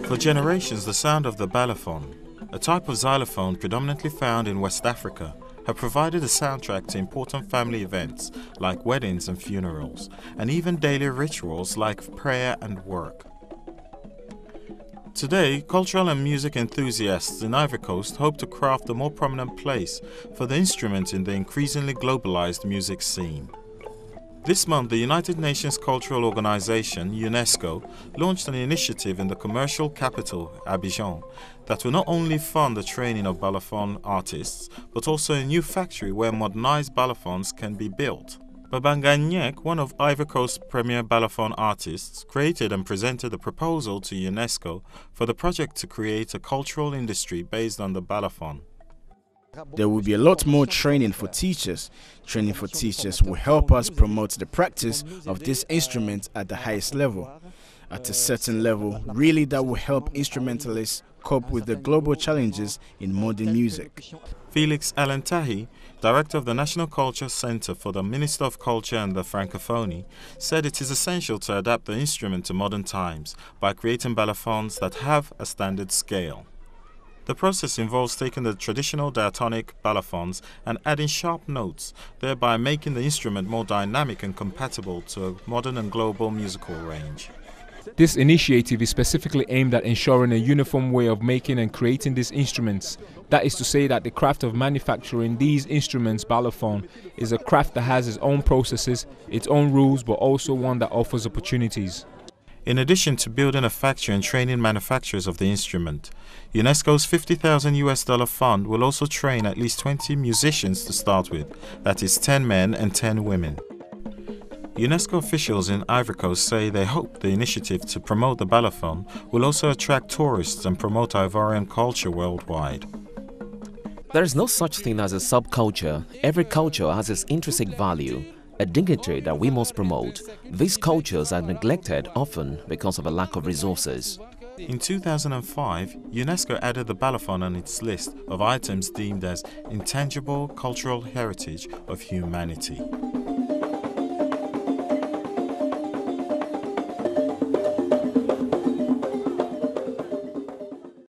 For generations, the sound of the Balafon, a type of xylophone predominantly found in West Africa, have provided a soundtrack to important family events like weddings and funerals, and even daily rituals like prayer and work. Today, cultural and music enthusiasts in Ivory Coast hope to craft a more prominent place for the instrument in the increasingly globalized music scene. This month, the United Nations Cultural Organization, UNESCO, launched an initiative in the commercial capital, Abidjan, that will not only fund the training of Balafon artists, but also a new factory where modernized Balafons can be built. Babanganyek, one of Ivory Coast's premier Balafon artists, created and presented a proposal to UNESCO for the project to create a cultural industry based on the Balafon. There will be a lot more training for teachers. Training for teachers will help us promote the practice of this instrument at the highest level. At a certain level, really that will help instrumentalists cope with the global challenges in modern music. Felix Alentahi, director of the National Culture Center for the Minister of Culture and the Francophonie, said it is essential to adapt the instrument to modern times by creating balafons that have a standard scale. The process involves taking the traditional diatonic balafons and adding sharp notes, thereby making the instrument more dynamic and compatible to a modern and global musical range. This initiative is specifically aimed at ensuring a uniform way of making and creating these instruments. That is to say that the craft of manufacturing these instruments, Balafon, is a craft that has its own processes, its own rules, but also one that offers opportunities. In addition to building a factory and training manufacturers of the instrument, UNESCO's $50,000 fund will also train at least 20 musicians to start with, that is 10 men and 10 women. UNESCO officials in Ivory Coast say they hope the initiative to promote the Balafon will also attract tourists and promote Ivorian culture worldwide. There is no such thing as a subculture. Every culture has its intrinsic value, a dignity that we must promote. These cultures are neglected often because of a lack of resources. In 2005, UNESCO added the Balafon on its list of items deemed as intangible cultural heritage of humanity.